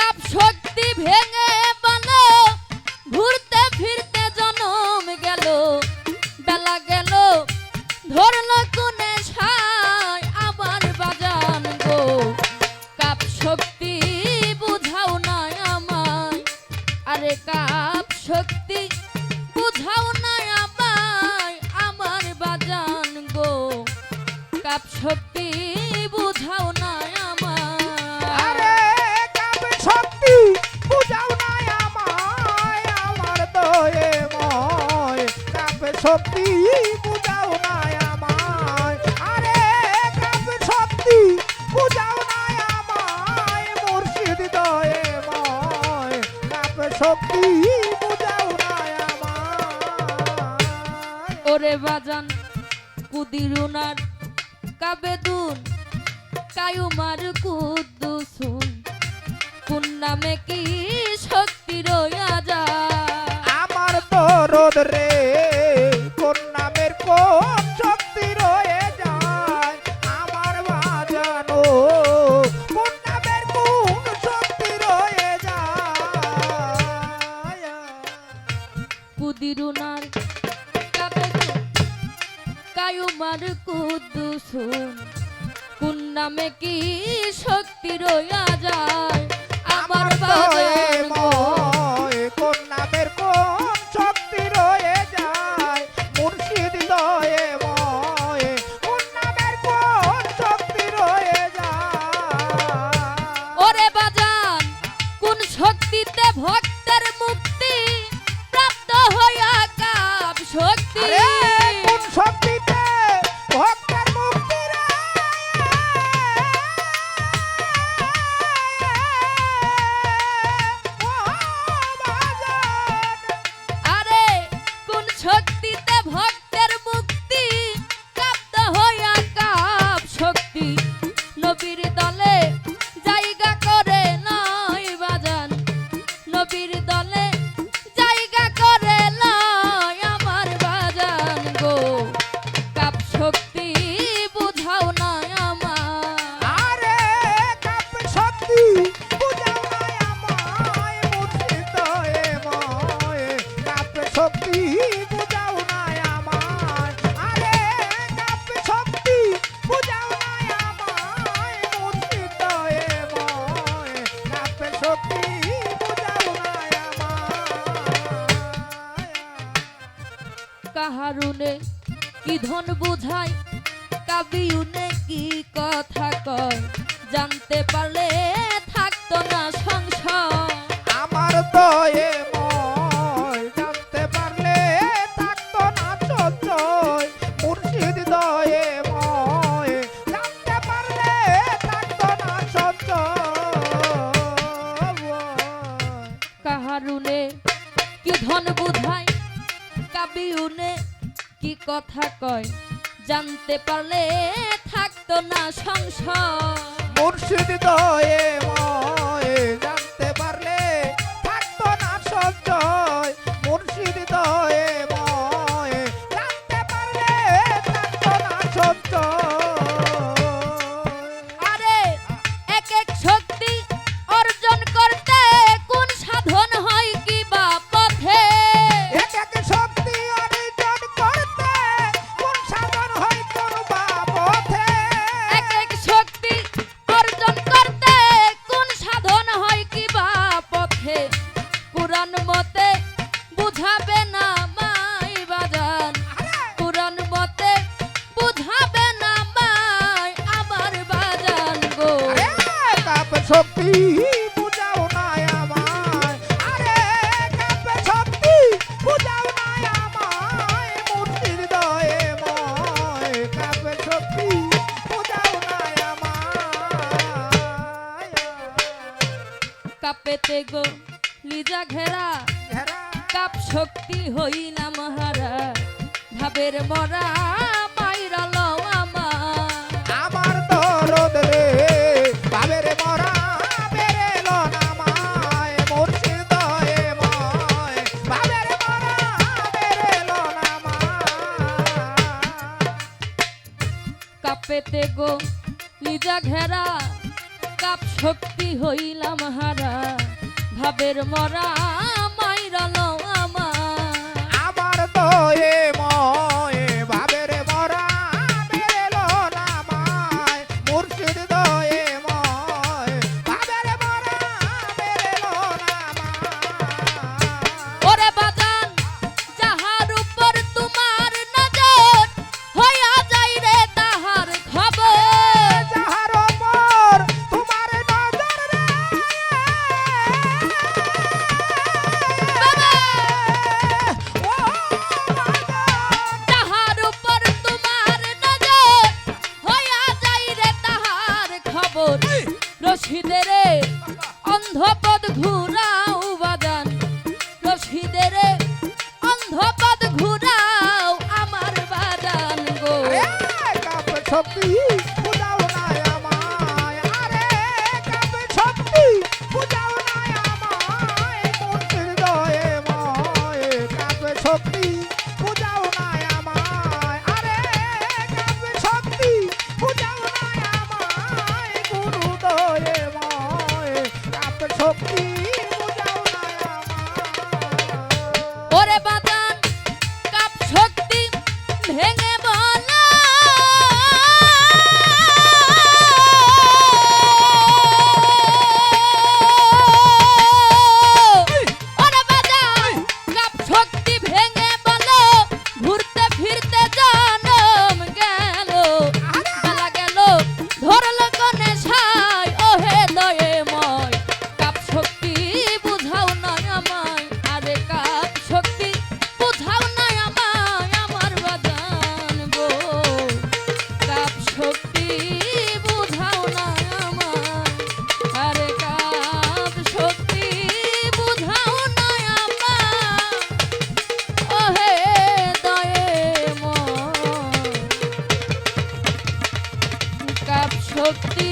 cup শক্তি ভেঙে বানো ঘুরতে ফিরতে জনম গেল বেলা গেল ধরল কোনে ছাই আমার বাজান গো কাপ শক্তি বুঝাও না আমায় আরে কাপ শক্তি বুঝাও না আমায় আমার বাজান গো কাপ শক্তি বুঝাও না আরে কাপ শক্তি বুঝাও না আমায় আমার দয়ে ময় কাপ শক্তি বুঝাও না আমায় আরে কাপ শক্তি বুঝাও না আমায় মুর্শিদ দয়ে ময় কাপ শক্তি বুঝাও না আমায় ওরে বাজান কুদিরুনার কাবেদুন কায়ুমার কুদ্দুসুন কোন নামে কি শক্তি রইয়া যায় আমার দরদ রে কোন নামের কোন শক্তি রয়ে যায় আমার বাজানো কোন নামের কোন শক্তি রয়ে যায় কুদিরুনার কাবেদুন কায়ুমার কুদ্দুসুন কোন নামে কি শক্তি রইয়া যায় আমার বাজান গো ময় কোন নামের কোন শক্তি রয়ে যায় মুর্শিদ দয়ে ময় কোন নামের কোন শক্তি রয়ে যায় ওরে বাজান কোন শক্তিতে ভক্তের মুক্তি প্রাপ্ত হইয়া কাপ শক্তি আরে কোন শক্তিতে ভক্তের মুক্তি রে ও বাজান আরে কোন শক্তিতে ভক্তের মুক্তি প্রাপ্ত হইয়া কাপ শক্তি নবীর দলে জায়গা করে নয় বাজান নবীর দলে জায়গা করে নয় আমার বাজান গো কাপ শক্তি বুঝাও না আমার আরে কাপ শক্তি বুঝাও না আমায় মুর্শিদ দয়ে ময় কাপ শক্তি বুঝাও না আমায় আরে কাপ শক্তি বুঝাও না আমায় মুর্শিদ দয়ে ময় কাপ শক্তি বুঝাও না আমায় কাহারুনে কি ধন বুঝায় কাবিউনে কি কথা কয় জানতে পারলে থাকতো না সংশয় আমার দয়ে ময় জানতে পারলে থাকতো না সঞ্চয় মুর্শিদ দয়ে ময় জানতে পারলে থাকতো না সঞ্চয় কাহারুনে কি ধন বুঝায় কাবিউনে কি কথা কয় জানতে পারলে থাকতো না সংশয় মুর্শিদ দয়ে ময় জানতে পারলে থাকতো না সঞ্চয় মুর্শিদ দয়ে ময় জানতে পারলে থাকতো না সঞ্চয় আরে এক এক শক্তি অর্জন করতে কোন সাধন হয় কি বা পথে এক এক শক্তি অর্জন করতে কোন সাধন হয় কোন বা পথে এক এক শক্তি অর্জন করতে কোন সাধন হয় কি বা পথে পুরাণ মতে বুঝাবে না মাই বাজান পুরাণ মতে বুঝাবে না মাই আমার বাজান গো আরে কাপ শক্তি বুঝাও না আমায় আরে কাপ শক্তি বুঝাও না আমায় মুর্শিদ দয়ে ময় কাপ শক্তি বুঝাও না আমায় কাপেতে গো লিজা ঘেরা ঘেরা কাপ শক্তি হইলা মহারা ভাবের মরা মাইরা লও আমার আমার দরদ রে ভাবের মরা বেরেলো না মায় মুর্শিদ দয়ে ময় ভাবের মরা বেরেলো না মায় কাপেতে গো লিজা ঘেরা কাপ শক্তি হইলাম হারা ভাবের মরা মাইরাল আমার আমার দয়ে ময়ে ভাবের মরা মেলো না মায় মুর্শিদ দয়ে ময়ে ভাবের মরা মেলো না মায় ওরে বাজান যাহার উপর তোমার নজর হইয়া যাই রে তাহার খবর যাহার ওপর তোমার নজর রে ও যাহার উপর তোমার নজর হইয়া যাই রে তাহার খবর রশিদে রে অন্ধপদ ঘুরাও বাজান রশিদে রে অন্ধপদ ঘুরাও আমার বাজান গো আরে কাপ শক্তি বুঝাও না আমায় আরে কাপ শক্তি বুঝাও না আমায় মুর্শিদ দয়ে ময়ে কাপ শক্তি বুঝাও না আমায় আরে কাপ শক্তি বুঝাও না আমায় গুরু দয়ে ময়ে কাপ শক্তি বুঝাও না আমায় ওরে বাজান কাপ শক্তি ভেঙে বলা ওরে বাজান কাপ শক্তি ভেঙে বলো ঘুরতে ফিরতে জনম গেল বেলা গেল ধরল কোনে ছাই ওহে দয়ে ময় কাপ শক্তি বুঝাও না আমায় আরে কাপ শক্তি বুঝাও না আমায় আমার বাজান গো কাপ শক্তি বুঝাও না আমায় আরে কাপ শক্তি বুঝাও না আমায় ওহে দয়ে ময় কাপ শক্তি